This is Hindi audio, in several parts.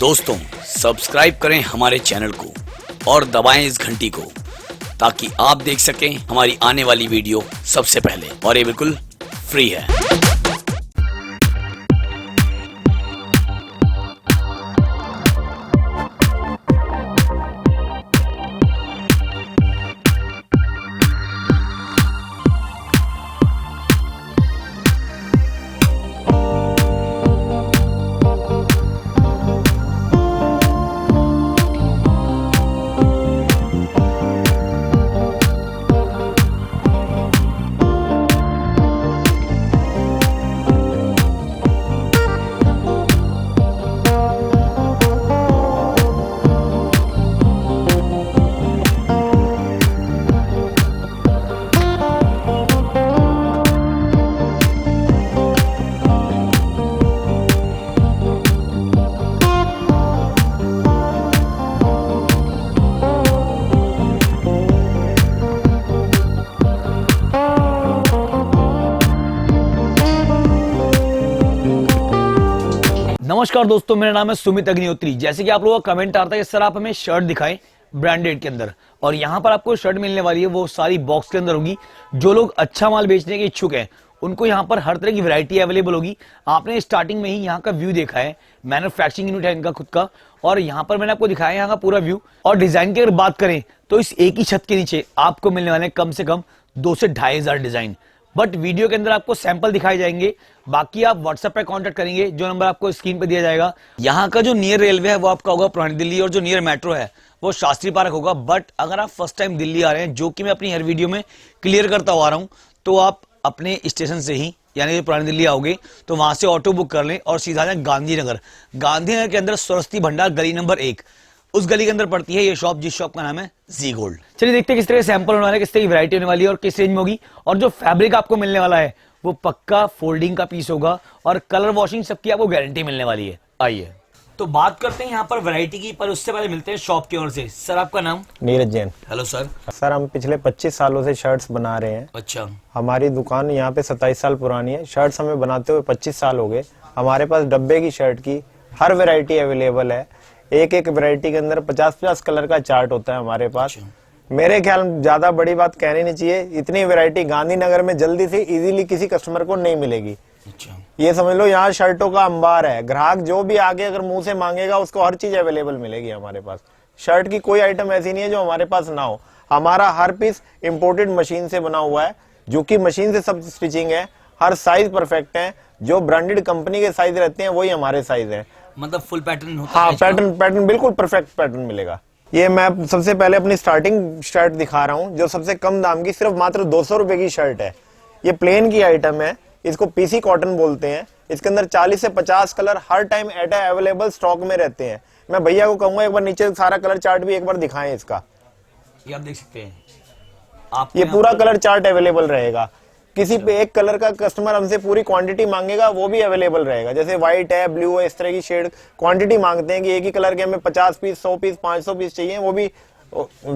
दोस्तों सब्सक्राइब करें हमारे चैनल को और दबाएं इस घंटी को ताकि आप देख सकें हमारी आने वाली वीडियो सबसे पहले, और ये बिल्कुल फ्री है। नमस्कार दोस्तों, मेरा नाम है सुमित अग्निहोत्री। जैसे कि आप लोगों का कमेंट आता है कि सर आप हमें शर्ट दिखाएं ब्रांडेड के अंदर, और यहाँ पर आपको शर्ट मिलने वाली है वो सारी बॉक्स के अंदर होगी। जो लोग अच्छा माल बेचने के इच्छुक हैं उनको यहाँ पर हर तरह की वैरायटी अवेलेबल होगी। आपने स्टार्टिंग में ही यहाँ का व्यू देखा है, मैन्युफैक्चरिंग यूनिट है इनका खुद का, और यहाँ पर मैंने आपको दिखाया यहाँ का पूरा व्यू। और डिजाइन की अगर बात करें तो इस एक ही छत के नीचे आपको मिलने वाले कम से कम 2 से 2,500 डिजाइन। बट वीडियो के अंदर आपको सैंपल दिखाए जाएंगे, बाकी आप व्हाट्सएप पे कांटेक्ट करेंगे, जो नंबर आपको स्क्रीन पे दिया जाएगा। यहाँ का जो नियर रेलवे है वो आपका होगा पुरानी दिल्ली, और जो नियर मेट्रो है वो शास्त्री पार्क होगा। बट अगर आप फर्स्ट टाइम दिल्ली आ रहे हैं, जो कि मैं अपनी हर वीडियो में क्लियर करता हुआ आ रहा हूँ, तो आप अपने स्टेशन से ही यानी पुरानी दिल्ली आओगे तो वहां से ऑटो बुक कर लें और सीधा जाए गांधीनगर। गांधीनगर के अंदर सरस्वती भंडार गली नंबर 1, उस गली के अंदर पड़ती है ये शॉप, जिस शॉप का नाम है जी गोल्ड। चलिए देखते हैं किस तरह के सैंपल होने वाले, किस तरह की वैरायटी होने वाली है और किस रेंज में होगी। और जो फैब्रिक आपको मिलने वाला है वो पक्का फोल्डिंग का पीस होगा, और कलर वॉशिंग सबकी आपको गारंटी मिलने वाली है। आइए तो बात करते हैं यहाँ पर वैरायटी की, पर उससे पहले मिलते हैं शॉप की ओर से। सर आपका नाम? Neeraj Jain. Hello sir. Sir हम पिछले 25 सालों से शर्ट्स बना रहे हैं। अच्छा। हमारी दुकान यहाँ पे 27 साल पुरानी है। शर्ट्स हमें बनाते हुए 25 साल हो गए। हमारे पास डब्बे की शर्ट की हर वैरायटी अवेलेबल है। एक एक वैरायटी के अंदर 50-50 कलर का चार्ट होता है हमारे पास। मेरे ख्याल ज्यादा बड़ी बात कहनी नहीं चाहिए, इतनी वैरायटी गांधीनगर में जल्दी से इजीली किसी कस्टमर को नहीं मिलेगी। अच्छा। ये समझ लो यहाँ शर्टों का अंबार है। ग्राहक जो भी आगे अगर मुंह से मांगेगा उसको हर चीज अवेलेबल मिलेगी हमारे पास। शर्ट की कोई आइटम ऐसी नहीं है जो हमारे पास ना हो। हमारा हर पीस इम्पोर्टेड मशीन से बना हुआ है, जो की मशीन से सब स्टिचिंग है। हर साइज परफेक्ट है, जो ब्रांडेड कंपनी के साइज रहते हैं वही हमारे साइज है। मतलब फुल पैटर्न होता है? हाँ, पैटर्न बिल्कुल परफेक्ट पैटर्न मिलेगा। ये मैं सबसे पहले अपनी स्टार्टिंग शर्ट दिखा रहा हूँ, जो सबसे कम दाम की सिर्फ मात्र 200 रुपए की शर्ट है। ये प्लेन की आइटम है, इसको पीसी कॉटन बोलते हैं। इसके अंदर 40 से 50 कलर हर टाइम एट अवेलेबल स्टॉक में रहते हैं। मैं भैया को कहूंगा एक बार नीचे सारा कलर चार्ट भी एक बार दिखाएं इसका। ये आप देख सकते हैं, ये पूरा कलर चार्ट अवेलेबल रहेगा। किसी पे एक कलर का कस्टमर हमसे पूरी क्वांटिटी मांगेगा वो भी अवेलेबल रहेगा। जैसे व्हाइट है, ब्लू है, इस तरह की शेड क्वांटिटी मांगते हैं कि एक ही कलर के हमें 50 पीस, 100 पीस, 500 पीस चाहिए, वो भी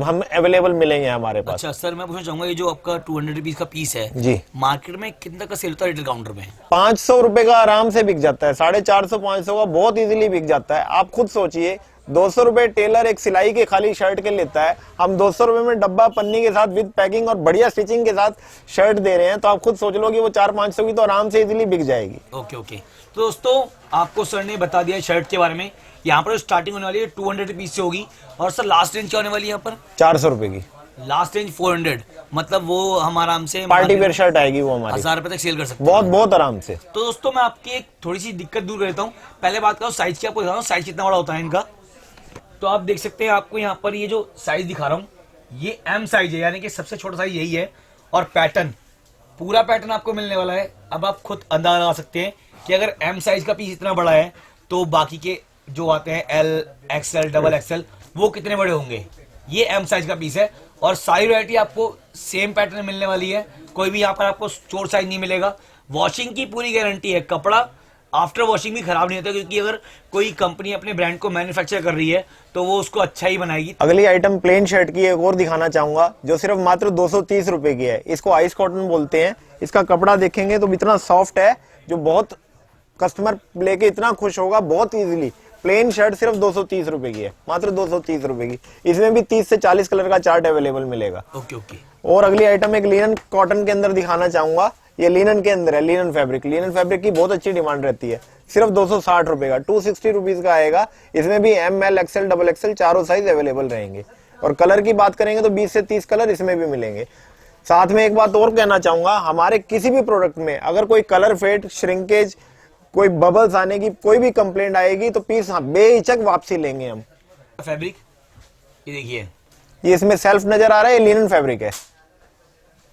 हम अवेलेबल मिलेंगे हमारे पास। अच्छा सर, मैं पूछना चाहूंगा, ये जो आपका 200 रुपीज का पीस है जी, मार्केट में कितना का सेल होता है रिटेल काउंटर में? 500 रुपए का आराम से बिक जाता है। 450-500 का बहुत इजीली बिक जाता है। आप खुद सोचिए, 200 रुपए टेलर एक सिलाई के खाली शर्ट के लेता है, हम 200 रुपए में डब्बा पन्नी के साथ विद पैकिंग और बढ़िया स्टिचिंग के साथ शर्ट दे रहे हैं, तो आप खुद सोच लो कि वो 400-500 की तो आराम से इजीली बिक जाएगी। Okay okay. तो दोस्तों आपको सर ने बता दिया शर्ट के बारे में। यहाँ पर स्टार्टिंग होने वाली है 200 रुपीज से होगी, और सर लास्ट रेंज क्या होने वाली है यहाँ पर? 400 रुपए की। लास्ट रेंज 400, मतलब वो हम आराम से पार्टी वेयर शर्ट आएगी, वो हमारी 1000 रुपए तक सेल कर सकते हैं। बहुत आराम से। तो दोस्तों मैं आपकी एक थोड़ी सी दिक्कत दूर करता हूँ। पहले बात करो साइज की, आपको दिखा रहा हूँ साइज कितना बड़ा होता है इनका। तो आप देख सकते हैं, आपको यहाँ पर ये जो साइज दिखा रहा हूँ ये M साइज है, यानी कि सबसे छोटा साइज यही है। और पैटर्न, पूरा पैटर्न आपको मिलने वाला है। अब आप खुद अंदाजा लगा सकते हैं कि अगर M साइज का पीस इतना बड़ा है तो बाकी के जो आते हैं L, XL, डबल XL, वो कितने बड़े होंगे। ये M साइज का पीस है, और सारी वैरायटी आपको सेम पैटर्न मिलने वाली है। कोई भी यहाँ पर आपको चोर साइज नहीं मिलेगा। वॉशिंग की पूरी गारंटी है। कपड़ा आफ्टर वॉशिंग भी खराब नहीं होता, क्योंकि अगर कोई कंपनी अपने ब्रांड को मैन्युफैक्चर कर रही है तो वो उसको अच्छा ही बनाएगी। अगली आइटम प्लेन शर्ट की एक और दिखाना चाहूंगा, जो सिर्फ मात्र 230 रुपए की है। इसको आइस कॉटन बोलते हैं। इसका कपड़ा देखेंगे तो इतना सॉफ्ट है, जो बहुत कस्टमर लेके इतना खुश होगा, बहुत इजीली प्लेन शर्ट सिर्फ 230 रुपए की है, मात्र 230 रुपए की। इसमें भी 30 से 40 कलर का चार्ट अवेलेबल मिलेगा। Okay okay. और अगली आइटम एक लिनन कॉटन के अंदर दिखाना चाहूंगा। ये लिनन के अंदर है, लिनन फैब्रिक। लिनन फैब्रिक की बहुत अच्छी डिमांड रहती है। सिर्फ 260 रुपए का, 260 रुपीज का आएगा। इसमें भी ML, XL, XXL चारों साइज अवेलेबल रहेंगे। और कलर की बात करेंगे तो 20 से 30 कलर इसमें भी मिलेंगे। साथ में एक बात और कहना चाहूंगा, हमारे किसी भी प्रोडक्ट में अगर कोई कलर फेड, श्रिंकेज, कोई बबल्स आने की कोई भी कंप्लेंट आएगी तो पीस बेहिचक वापसी लेंगे हम। फैब्रिक ये देखिए, ये इसमें सेल्फ नजर आ रहा है, ये लिनन फैब्रिक है,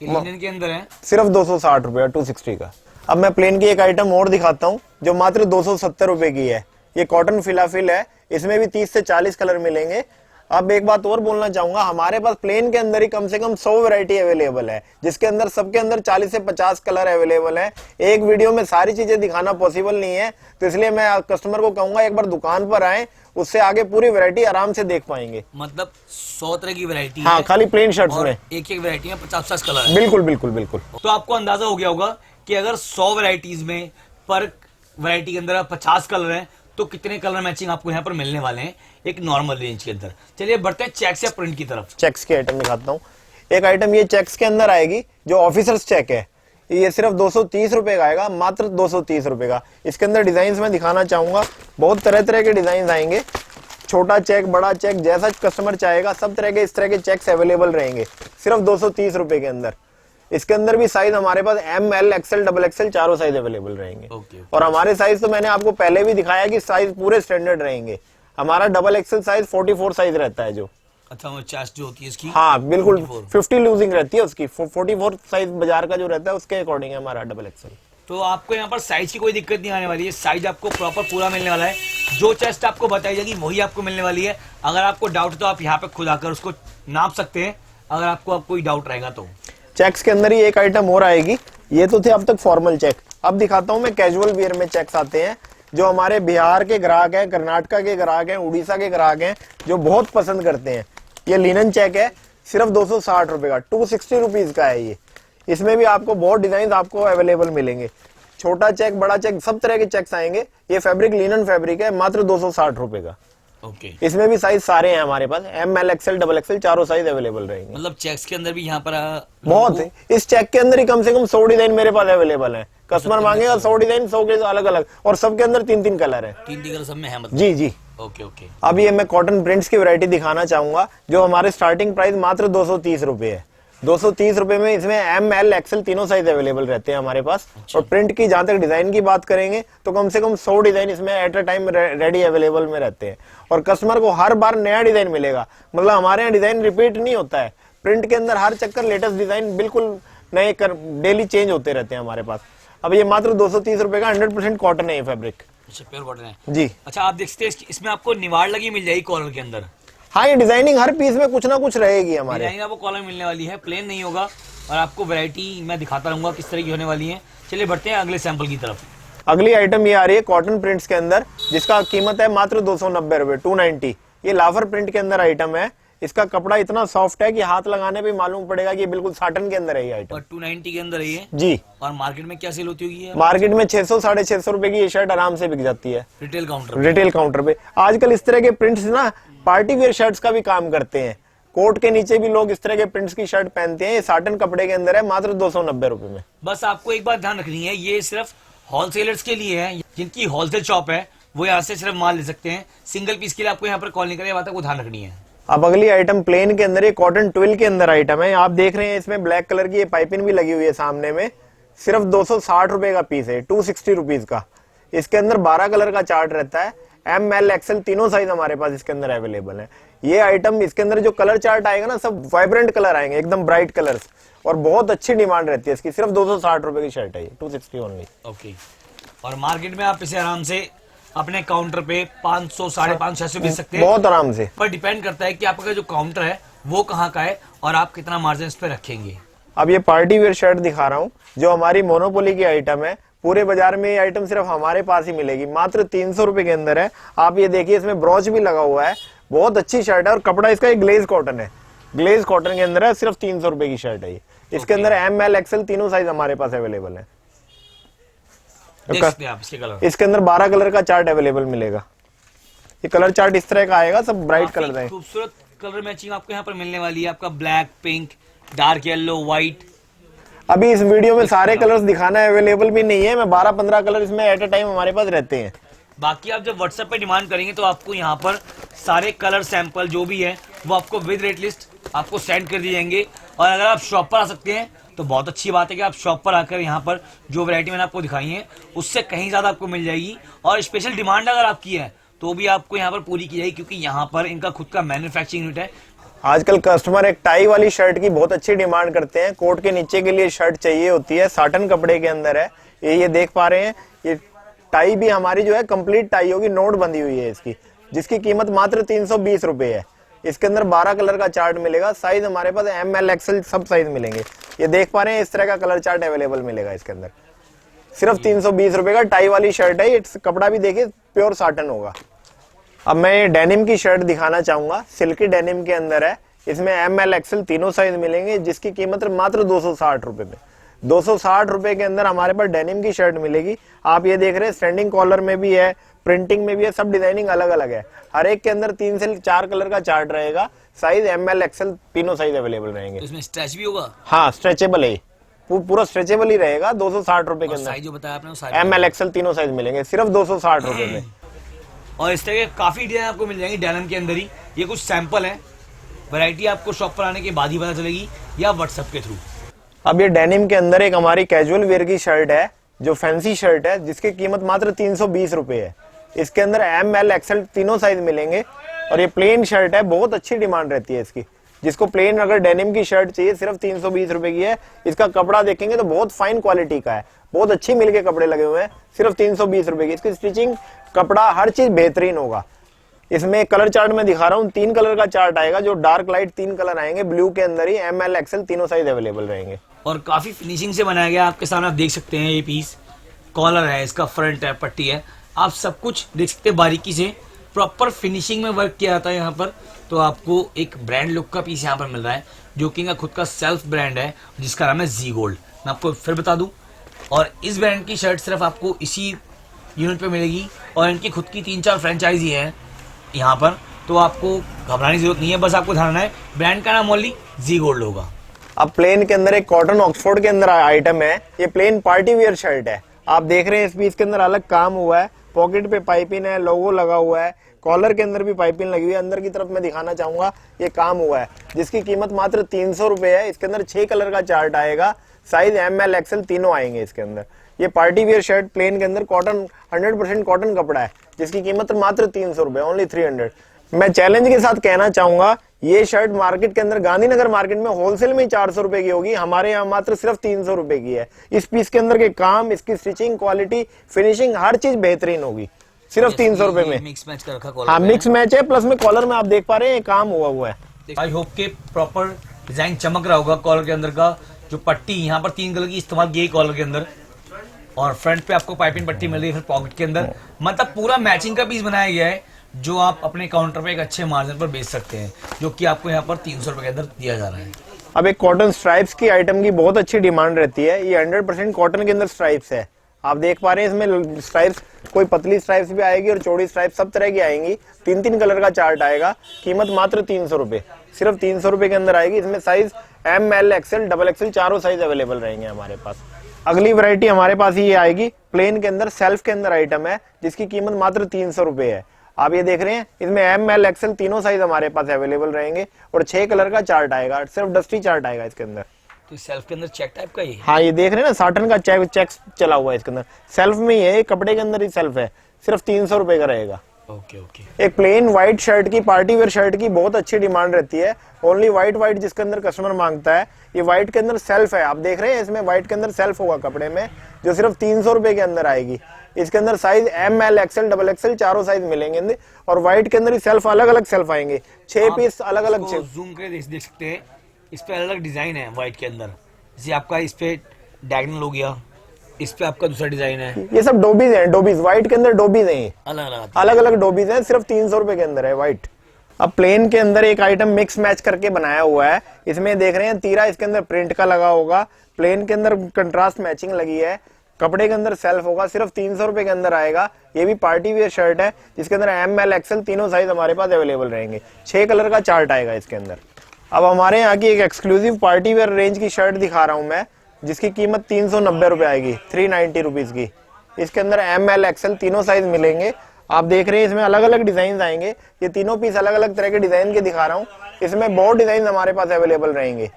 ये लिनन के अंदर है। सिर्फ 260 रुपए, 260 का। अब मैं प्लेन की एक आइटम और दिखाता हूँ जो मात्र 270 रुपए की है। ये कॉटन फिलाफिल है, इसमें भी 30 से 40 कलर मिलेंगे। अब एक बात और बोलना चाहूंगा, हमारे पास प्लेन के अंदर ही कम से कम 100 वैरायटी अवेलेबल है, जिसके अंदर सबके अंदर 40 से 50 कलर अवेलेबल है। एक वीडियो में सारी चीजें दिखाना पॉसिबल नहीं है, तो इसलिए मैं कस्टमर को कहूंगा एक बार दुकान पर आए, उससे आगे पूरी वैरायटी आराम से देख पाएंगे। मतलब 100 तरह की वैरायटी हाँ, है खाली प्लेन शर्ट्स में एक एक वैरायटी में 50-50 कलर है। बिल्कुल बिल्कुल बिल्कुल। तो आपको अंदाजा हो गया होगा कि अगर 100 वैरायटीज में पर वैरायटी के अंदर 50 कलर हैं तो कितने कलर मैचिंग आपको यहाँ पर मिलने वाले हैं एक नॉर्मल रेंज के अंदर। चलिए बढ़ते हैं चेक्स या प्रिंट की तरफ। चेक्स की आइटम दिखाता हूँ। एक आइटम ये चेक्स के अंदर आएगी जो ऑफिसर्स चेक है। ये सिर्फ 230 रुपए का आएगा, मात्र 230 रुपए का। इसके अंदर डिजाइन मैं दिखाना चाहूंगा, बहुत तरह तरह के डिजाइन आएंगे। छोटा चेक, बड़ा चेक, जैसा कस्टमर चाहेगा सब तरह के इस तरह के चेक्स अवेलेबल रहेंगे, सिर्फ 230 रुपए के अंदर। इसके अंदर भी साइज हमारे पास ML, XL, XXL चारों साइज अवेलेबल रहेंगे। और हमारे साइज तो मैंने आपको पहले भी दिखाया कि साइज पूरे स्टैंडर्ड रहेंगे। हमारा XXL साइज 44 साइज रहता है जो। अच्छा, वो चेस्ट जो होती है इसकी, हाँ बिल्कुल 50 लूजिंग रहती है उसकी। 44 साइज बाजार का जो रहता है उसके अकॉर्डिंग है हमारा XXL। तो आपको यहाँ पर साइज की कोई दिक्कत नहीं आने वाली है, साइज आपको प्रॉपर पूरा मिलने वाला है। जो चेस्ट आपको बताई जाएगी वही आपको मिलने वाली है। अगर आपको डाउट तो आप यहाँ पे खुद आकर उसको नाप सकते हैं, अगर आपको अब कोई डाउट रहेगा तो। चेक्स के अंदर ही एक आइटम और आएगी। ये तो थे अब तक फॉर्मल चेक, अब दिखाता हूं मैं कैजुअल वियर में चेक्स आते हैं जो हमारे बिहार के ग्राहक हैं, कर्नाटका के ग्राहक हैं, उड़ीसा के ग्राहक हैं, जो बहुत पसंद करते हैं। ये लिनन चेक है, सिर्फ 260 रुपए का, 260 रुपीज का है ये। इसमें भी आपको बहुत डिजाइन आपको अवेलेबल मिलेंगे। छोटा चेक, बड़ा चेक, सब तरह के चेक्स आएंगे। ये फैब्रिक लिनन फैब्रिक है, मात्र 260 रुपए का। ओके। इसमें भी साइज सारे हैं हमारे पास, ML, XL, XXL चारों साइज अवेलेबल रहेंगे। मतलब चेक्स के अंदर भी यहाँ पर बहुत है। इस चेक के अंदर ही कम से कम 100 डिजाइन मेरे पास अवेलेबल है। कस्टमर मांगेगा 100 डिजाइन, 100 के अलग अलग, और सबके अंदर 3-3 कलर है। 3 कलर सब में है मतलब। जी जी। Okay okay. अब ये मैं कॉटन प्रिंट्स की वैरायटी दिखाना चाहूंगा जो हमारे स्टार्टिंग प्राइस मात्र 230 रुपए है। 230 रुपए में इसमें ML, XL तीनों साइज अवेलेबल रहते हैं हमारे पास। और प्रिंट की जहां तक डिजाइन की बात करेंगे तो कम से कम 100 डिजाइन इसमें at a time ready available में रहते हैं। और कस्टमर को हर बार नया डिजाइन मिलेगा, मतलब हमारे यहाँ डिजाइन रिपीट नहीं होता है। प्रिंट के अंदर हर चक्कर लेटेस्ट डिजाइन बिल्कुल नए डेली चेंज होते रहते हैं हमारे पास। अब ये मात्र 230 रुपए का 100% कॉटन है ये फैब्रिक। अच्छा, प्योर कॉटन है जी। अच्छा, आप देखते हैं इसमें आपको निवाड़ लगी मिल जाएगी कॉलर के अंदर। हाँ, ये डिजाइनिंग हर पीस में कुछ ना कुछ रहेगी हमारे। डिजाइनिंग आपको कॉलर मिलने वाली है, प्लेन नहीं होगा। और आपको वैरायटी मैं दिखाता रहूंगा किस तरह की होने वाली है। चलिए बढ़ते हैं अगले सैंपल की तरफ। अगली आइटम ये आ रही है कॉटन प्रिंट्स के अंदर, जिसका कीमत है मात्र 290 रुपए, 290। ये लाफर प्रिंट के अंदर आइटम है। इसका कपड़ा इतना सॉफ्ट है कि हाथ लगाने पे मालूम पड़ेगा कि ये बिल्कुल साटन के अंदर है ये आइटम। और 290 के अंदर है ये जी। और मार्केट में क्या सेल होती होगी? मार्केट में 600-650 रुपए की ये शर्ट आराम से बिक जाती है रिटेल काउंटर पे। आजकल इस तरह के प्रिंट्स ना पार्टी वेयर शर्ट्स का भी काम करते हैं। कोट के नीचे भी लोग इस तरह के प्रिंट्स की शर्ट पहनते हैं। ये साटन कपड़े के अंदर है, मात्र 290 रुपए में। बस आपको एक बात ध्यान रखनी है, ये सिर्फ होलसेलर्स के लिए है। जिनकी होलसेल शॉप है वो यहाँ से सिर्फ माल ले सकते हैं। सिंगल पीस के लिए आपको यहाँ पर कॉल नहीं करें, बात को ध्यान रखनी है। अब अगली आइटम प्लेन के अंदर, ये कॉटन ट्विल के अंदर आइटम है। आप देख रहे हैं इसमें ब्लैक कलर की ये पाइपिंग भी लगी हुई है सामने में। सिर्फ 260 रुपए का पीस है, 260 रुपीज का। इसके अंदर 12 कलर का चार्ट रहता है। ML, XL तीनों साइज हमारे पास इसके अंदर अवेलेबल है। ये आइटम, इसके अंदर जो कलर चार्ट आएगा ना, सब वाइब्रेंट कलर आएंगे, एकदम ब्राइट कलर्स, और बहुत अच्छी डिमांड रहती है इसकी। सिर्फ 260 रुपए की शर्ट है ये, 260 ओनली। ओके। और मार्केट में आप इसे आराम से अपने काउंटर पे 500, 550, 600 बेच सकते हैं, बहुत आराम से। पर डिपेंड करता है कि आपका जो काउंटर है वो कहाँ का है और आप कितना मार्जिन इस पे रखेंगे। अब ये पार्टी वेयर शर्ट दिखा रहा हूँ जो हमारी मोनोपोली की आइटम है। पूरे बाजार में ये आइटम सिर्फ हमारे पास ही मिलेगी, मात्र 300 रुपए के अंदर है। आप ये देखिए, इसमें ब्रोच भी लगा हुआ है। बहुत अच्छी शर्ट है और कपड़ा इसका एक ग्लेज कॉटन है। ग्लेज कॉटन के अंदर है, सिर्फ 300 रुपए की शर्ट है ये। इसके अंदर ML, XL तीनों साइज हमारे पास अवेलेबल है। देख सकते हैं आप इसके कलर। इसके अंदर 12 कलर का चार्ट अवेलेबल मिलेगा। ये कलर चार्ट इस तरह का आएगा, सब ब्राइट कलर है। खूबसूरत कलर मैचिंग आपको यहाँ पर मिलने वाली है, आपका black, pink, dark yellow, white. अभी इस वीडियो में सारे कलर्स दिखाना अवेलेबल भी नहीं है, मैं 12-15 कलर इसमें एट ए टाइम हमारे पास रहते हैं। बाकी आप जब व्हाट्सएप पे डिमांड करेंगे तो आपको यहाँ पर सारे कलर सैंपल जो भी है वो आपको विद रेट लिस्ट आपको सेंड कर दिए जाएंगे। और अगर आप शॉप पर आ सकते हैं तो बहुत अच्छी बात है कि आप शॉप पर आकर यहाँ पर जो वैरायटी मैंने आपको दिखाई है उससे कहीं ज़्यादा आपको मिल जाएगी। और स्पेशल डिमांड अगर आपकी है तो भी आपको यहाँ पर पूरी की जाएगी, क्योंकि यहाँ पर इनका खुद का मैन्युफैक्चरिंग यूनिट है। आजकल कस्टमर एक टाई वाली शर्ट की बहुत अच्छी डिमांड करते हैं। कोट के नीचे के लिए शर्ट चाहिए होती है, साटन कपड़े के अंदर है। ये देख पा रहे हैं, ये टाई भी हमारी जो है कंप्लीट टाई होगी, नोट बंधी हुई है इसकी, जिसकी कीमत मात्र 320 रुपए है। इसके अंदर 12 कलर का चार्ट मिलेगा। साइज हमारे पास ML XL सब साइज मिलेंगे। ये देख पा रहे हैं, इस तरह का कलर चार्ट अवेलेबल मिलेगा इसके अंदर। सिर्फ 320 रुपए का टाई वाली शर्ट है। ये कपड़ा भी देखिए प्योर साटन होगा। अब मैं डेनिम की शर्ट दिखाना चाहूंगा, सिल्की डेनिम के अंदर है। इसमें ML XL तीनों साइज मिलेंगे, जिसकी कीमत मात्र 260 रुपए में। 260 रुपए के अंदर हमारे पास डेनिम की शर्ट मिलेगी। आप ये देख रहे हैं, स्टैंडिंग कॉलर में भी है, प्रिंटिंग में भी है, सब डिजाइनिंग अलग अलग है। हर एक के अंदर 3 से 4 कलर का चार्ट रहेगा। साइज ML XL तीनों साइज अवेलेबल रहेंगे। इसमें स्ट्रेच भी होगा? हाँ, स्ट्रेचेबल है, पूरा स्ट्रेचेबल ही रहेगा। 260 रुपए के अंदर साइज जो बताया आपने ML XL तीनों साइज मिलेंगे सिर्फ 260 रुपए में। और इस तरह के काफी डिजाइन आपको मिल जाएंगी डेनिम के अंदर ही। ये कुछ सैंपल है, वैरायटी आपको शॉप पर आने के बाद ही पता चलेगी या व्हाट्सएप के थ्रू। अब ये डेनिम के अंदर एक हमारी कैजुअल वेयर की शर्ट है, जो फैंसी शर्ट है, जिसकी कीमत मात्र 320 रुपए है। इसके अंदर ML XL तीनों साइज मिलेंगे। और ये प्लेन शर्ट है, बहुत अच्छी डिमांड रहती है इसकी। जिसको प्लेन अगर डेनिम की शर्ट चाहिए सिर्फ 320 रुपए की है। इसका कपड़ा देखेंगे तो बहुत फाइन क्वालिटी का है, बहुत अच्छी मिल के कपड़े लगे हुए हैं, सिर्फ 320 रुपए की। इसकी स्टिचिंग, कपड़ा, हर चीज बेहतरीन होगा। इसमें कलर चार्ट में दिखा रहा हूँ, 3 कलर का चार्ट आएगा, जो डार्क लाइट 3 कलर आएंगे ब्लू के अंदर ही। ML XL तीनों साइज अवेलेबल रहेंगे। और काफी फिनिशिंग से बनाया गया, आपके सामने आप देख सकते हैं। ये पीस कॉलर है, इसका फ्रंट है, पट्टी है, आप सब कुछ देख सकते हैं। बारीकी से प्रॉपर फिनिशिंग में वर्क किया जाता है यहाँ पर। तो आपको एक ब्रांड लुक का पीस यहाँ पर मिल रहा है, जो कि इनका खुद का सेल्फ ब्रांड है, जिसका नाम है जी गोल्ड। मैं आपको फिर बता दूं, और इस ब्रांड की शर्ट सिर्फ आपको इसी यूनिट पे मिलेगी। और इनकी खुद की 3-4 फ्रेंचाइजी है यहाँ पर, तो आपको घबराने की जरूरत नहीं है। बस आपको ध्यान है, ब्रांड का नाम ओनली जी गोल्ड होगा। अब प्लेन के अंदर एक कॉटन ऑक्सफोर्ड के अंदर आइटम है। ये प्लेन पार्टी वियर शर्ट है। आप देख रहे हैं, इस पीस के अंदर अलग काम हुआ है, पॉकेट पे पाइपिंग है, लोगो लगा हुआ है, कॉलर के अंदर भी पाइपिंग लगी हुई है। अंदर की तरफ मैं दिखाना चाहूंगा, ये काम हुआ है, जिसकी कीमत मात्र 300 रुपए है। इसके अंदर 6 कलर का चार्ट आएगा। साइज ML XL तीनों आएंगे इसके अंदर। ये पार्टी वियर शर्ट प्लेन के अंदर कॉटन, 100% कॉटन कपड़ा है, जिसकी कीमत मात्र 300 रुपए, ओनली 300। मैं चैलेंज के साथ कहना चाहूंगा, ये शर्ट मार्केट के अंदर, गांधीनगर मार्केट में होलसेल में ही 400 रुपए की होगी, हमारे यहाँ मात्र सिर्फ 300 रुपए की है। इस पीस के अंदर के काम, इसकी स्टिचिंग, क्वालिटी, फिनिशिंग, हर चीज बेहतरीन होगी, सिर्फ 300 रुपए में। मिक्स मैच कर रखा कॉलर। हाँ, मिक्स मैच है, प्लस में कॉलर में आप देख पा रहे हैं काम हुआ है। आई होप के प्रॉपर डिजाइन चमक रहा होगा। कॉलर के अंदर का जो पट्टी, यहाँ पर 3 कलर की इस्तेमाल की है कॉलर के अंदर, और फ्रंट पे आपको पाइपिंग पट्टी मिल रही है, फिर पॉकेट के अंदर। मतलब पूरा मैचिंग का पीस बनाया गया है, जो आप अपने काउंटर पे एक अच्छे मार्जिन पर बेच सकते हैं, जो कि आपको यहाँ पर 300 रुपए के अंदर दिया जा रहा है। अब एक कॉटन स्ट्राइप्स की आइटम की बहुत अच्छी डिमांड रहती है। ये 100% कॉटन के अंदर स्ट्राइप्स है। आप देख पा रहे हैं, इसमें स्ट्राइप्स, कोई पतली स्ट्राइप्स भी आएगी और चौड़ी स्ट्राइप्स, सब तरह की आएंगी। 3-3 कलर का चार्ट आएगा। कीमत मात्र 300 रुपए, सिर्फ 300 रुपए के अंदर आएगी। इसमें साइज ML XL XXL चारों साइज अवेलेबल रहेंगे हमारे पास। अगली वैरायटी हमारे पास ये आएगी, प्लेन के अंदर, सेल्फ के अंदर आइटम है, जिसकी कीमत मात्र 300 रुपए है। आप ये देख रहे हैं, इसमें ML XL तीनों साइज हमारे पास अवेलेबल रहेंगे और 6 कलर का चार्ट आएगा, सिर्फ डस्टी चार्ट आएगा इसके अंदर। तो सेल्फ के अंदर चेक टाइप का ही? हाँ, ये देख रहे हैं ना, साटन का चेक चला हुआ है इसके अंदर। सेल्फ में ही है, कपड़े के अंदर ही सेल्फ है, सिर्फ 300 रुपए का रहेगा। Okay okay. एक प्लेन व्हाइट शर्ट की, पार्टी वेयर शर्ट की बहुत अच्छी डिमांड रहती है। ओनली व्हाइट जिसके अंदर कस्टमर मांगता है। ये व्हाइट के अंदर सेल्फ है, आप देख रहे हैं, इसमें व्हाइट के अंदर सेल्फ होगा कपड़े में, जो सिर्फ 300 रुपए के अंदर आएगी। इसके अंदर साइज ML XL XXL चारों साइज मिलेंगे, और व्हाइट के अंदर ही सेल्फ, अलग अलग सेल्फ आएंगे, 6 पीस अलग अलग। जूम करके देख सकते हैं, इस पे अलग अलग डिजाइन है व्हाइट के अंदर। जैसे आपका इस पे डायगोनल हो गया, इस पे आपका दूसरा डिजाइन है। ये सब डोबीज हैं, डोबीज व्हाइट के अंदर डोबीज हैं, अलग अलग डोबीज हैं, सिर्फ 300 रुपए के अंदर है व्हाइट। अब प्लेन के अंदर एक आइटम मिक्स मैच करके बनाया हुआ है। इसमें देख रहे हैं, तीरा इसके अंदर प्रिंट का लगा होगा, प्लेन के अंदर कंट्रास्ट मैचिंग लगी है, कपड़े के अंदर सेल्फ होगा, सिर्फ 300 रुपए के अंदर आएगा। ये भी पार्टी वेयर शर्ट है जिसके अंदर ML XL तीनों साइज हमारे पास अवेलेबल रहेंगे। 6 कलर का चार्ट आएगा इसके अंदर। अब हमारे यहाँ की एक एक्सक्लूसिव पार्टी वेयर रेंज की शर्ट दिखा रहा हूँ मैं, जिसकी कीमत 390 रुपए आएगी, 390 रुपीज की। इसके अंदर ML XL तीनों साइज मिलेंगे। आप देख रहे हैं इसमें अलग अलग डिजाइन आएंगे। ये तीनों पीस अलग अलग तरह के डिजाइन के दिखा रहा हूँ। इसमें बहुत डिजाइन हमारे पास अवेलेबल रहेंगे।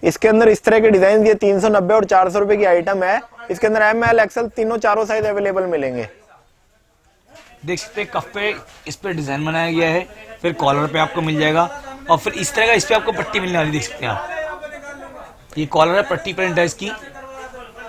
इसके अंदर इस तरह के डिजाइन ये 390 और 400 रुपए की आइटम है। इसके अंदर ML XL तीनों चारों साइज अवेलेबल मिलेंगे। देख सकते हैं कफ पे इस पे डिजाइन बनाया गया है, फिर कॉलर पे आपको मिल जाएगा और फिर इस तरह का इस पे आपको पट्टी मिलने वाली, देख सकते हैं आप। ये कॉलर है, पट्टी प्रिंट है इसकी।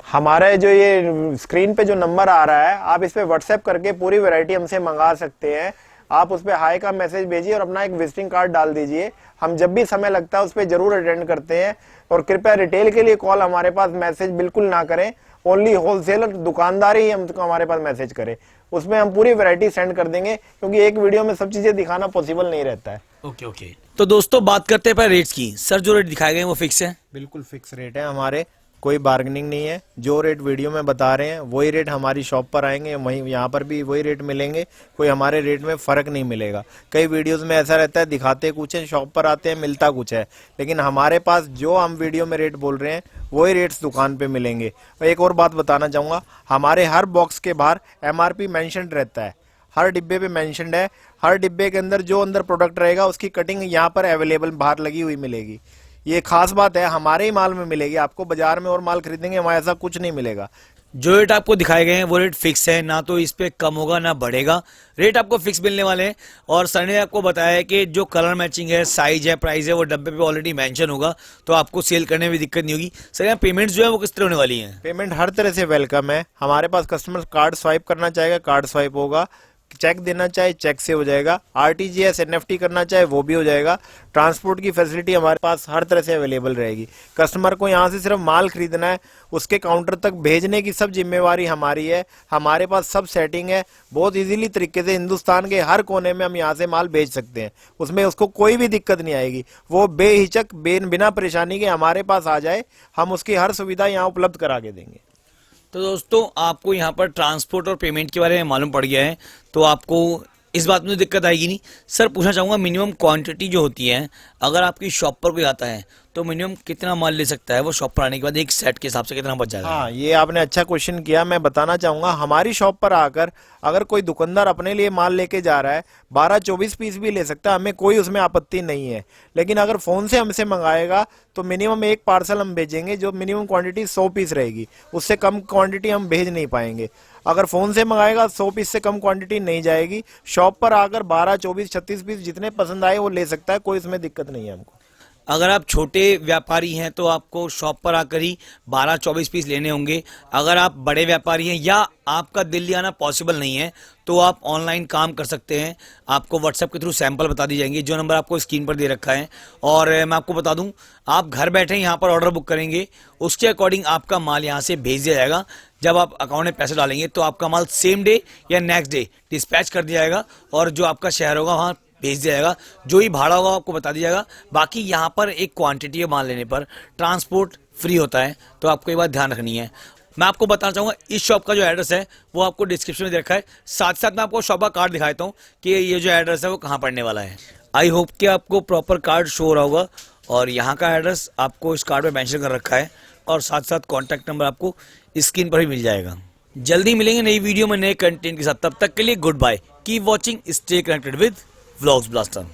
हमारे जो ये स्क्रीन पे जो नंबर आ रहा है, आप इस पे व्हाट्सएप करके पूरी वैरायटी हमसे मंगा सकते हैं। आप उस पे हाई का मैसेज भेजिए और अपना एक विजिटिंग कार्ड डाल दीजिए। हम जब भी समय लगता है उस पे जरूर अटेंड करते हैं। और कृपया रिटेल के लिए कॉल हमारे पास मैसेज बिल्कुल ना करें, ओनली होलसेलर दुकानदार ही हमको हमारे पास मैसेज करें। उसमें हम पूरी वैरायटी सेंड कर देंगे, क्योंकि एक वीडियो में सब चीजें दिखाना पॉसिबल नहीं रहता है। ओके। तो दोस्तों बात करते हैं रेट्स की। सर जो रेट दिखाए गए वो फिक्स है? बिल्कुल फिक्स रेट है हमारे, कोई बार्गेनिंग नहीं है। जो रेट वीडियो में बता रहे हैं वही रेट हमारी शॉप पर आएंगे, वहीं यहाँ पर भी वही रेट मिलेंगे। कोई हमारे रेट में फर्क नहीं मिलेगा। कई वीडियोस में ऐसा रहता है दिखाते कुछ है, शॉप पर आते हैं मिलता कुछ है, लेकिन हमारे पास जो हम वीडियो में रेट बोल रहे हैं वही रेट्स दुकान पे मिलेंगे। और एक और बात बताना चाहूँगा, हमारे हर बॉक्स के बाहर MRP मेंशन्ड रहता है, हर डिब्बे पे मेंशन्ड है। हर डिब्बे के अंदर जो अंदर प्रोडक्ट रहेगा उसकी कटिंग यहाँ पर अवेलेबल बाहर लगी हुई मिलेगी। ये खास बात है, हमारे ही माल में मिलेगी। आपको बाजार में और माल खरीदेंगे वहाँ ऐसा कुछ नहीं मिलेगा। जो रेट आपको दिखाए गए हैं वो रेट फिक्स है, ना तो इस पे कम होगा ना बढ़ेगा। रेट आपको फिक्स मिलने वाले हैं। और सर ने आपको बताया है कि जो कलर मैचिंग है, साइज है, प्राइस है, वो डब्बे पे ऑलरेडी मेंशन होगा, तो आपको सेल करने में दिक्कत नहीं होगी। सर यहाँ पेमेंट जो है वो किस तरह होने वाली है? पेमेंट हर तरह से वेलकम है। हमारे पास कस्टमर कार्ड स्वाइप करना चाहेगा, कार्ड स्वाइप होगा। चेक देना चाहे चेक से हो जाएगा। RTGS NFT करना चाहे वो भी हो जाएगा। ट्रांसपोर्ट की फैसिलिटी हमारे पास हर तरह से अवेलेबल रहेगी। कस्टमर को यहाँ से सिर्फ माल खरीदना है, उसके काउंटर तक भेजने की सब जिम्मेवारी हमारी है। हमारे पास सब सेटिंग है, बहुत इजीली तरीके से हिंदुस्तान के हर कोने में हम यहाँ से माल भेज सकते हैं। उसमें उसको कोई भी दिक्कत नहीं आएगी। वो बेहिचक बिना परेशानी के हमारे पास आ जाए, हम उसकी हर सुविधा यहाँ उपलब्ध करा के देंगे। तो दोस्तों आपको यहाँ पर ट्रांसपोर्ट और पेमेंट के बारे में मालूम पड़ गया है, तो आपको इस बात में दिक्कत आएगी नहीं। सर पूछना चाहूँगा, मिनिमम क्वांटिटी जो होती है, अगर आपकी शॉप पर कोई आता है तो मिनिमम कितना माल ले सकता है वो शॉप पर आने के बाद? एक सेट के हिसाब से कितना बच जाएगा? हाँ, ये आपने अच्छा क्वेश्चन किया। मैं बताना चाहूंगा, हमारी शॉप पर आकर अगर कोई दुकानदार अपने लिए माल लेके जा रहा है, 12-24 पीस भी ले सकता है, हमें कोई उसमें आपत्ति नहीं है। लेकिन अगर फोन से हमसे मंगाएगा तो मिनिमम एक पार्सल हम भेजेंगे, जो मिनिमम क्वांटिटी 100 पीस रहेगी। उससे कम क्वांटिटी हम भेज नहीं पाएंगे। अगर फोन से मंगाएगा 100 पीस से कम क्वांटिटी नहीं जाएगी। शॉप पर आकर 12, 24, 36 पीस जितने पसंद आए वो ले सकता है, कोई इसमें दिक्कत नहीं है हमको। अगर आप छोटे व्यापारी हैं तो आपको शॉप पर आकर ही 12-24 पीस लेने होंगे। अगर आप बड़े व्यापारी हैं या आपका दिल्ली आना पॉसिबल नहीं है तो आप ऑनलाइन काम कर सकते हैं। आपको व्हाट्सएप के थ्रू सैंपल बता दी जाएंगे, जो नंबर आपको स्क्रीन पर दे रखा है। और मैं आपको बता दूं, आप घर बैठे यहाँ पर ऑर्डर बुक करेंगे, उसके अकॉर्डिंग आपका माल यहाँ से भेज दिया जाएगा। जब आप अकाउंट में पैसे डालेंगे तो आपका माल सेम डे या नेक्स्ट डे डिस्पैच कर दिया जाएगा और जो आपका शहर होगा वहाँ भेज दिया जाएगा। जो ही भाड़ा होगा आपको बता दिया जाएगा। बाकी यहाँ पर एक क्वांटिटी है माल लेने पर ट्रांसपोर्ट फ्री होता है, तो आपको ये बात ध्यान रखनी है। मैं आपको बताना चाहूँगा, इस शॉप का जो एड्रेस है वो आपको डिस्क्रिप्शन में दे रखा है। साथ साथ मैं आपको शॉप का कार्ड दिखाता हूँ कि ये जो एड्रेस है वो कहाँ पड़ने वाला है। आई होप कि आपको प्रॉपर कार्ड शो हो रहा होगा और यहाँ का एड्रेस आपको इस कार्ड में मेंशन कर रखा है और साथ साथ कॉन्टैक्ट नंबर आपको स्क्रीन पर ही मिल जाएगा। जल्दी मिलेंगे नई वीडियो में नए कंटेंट के साथ। तब तक के लिए goodbye. Keep watching, stay connected with vlogs blaster.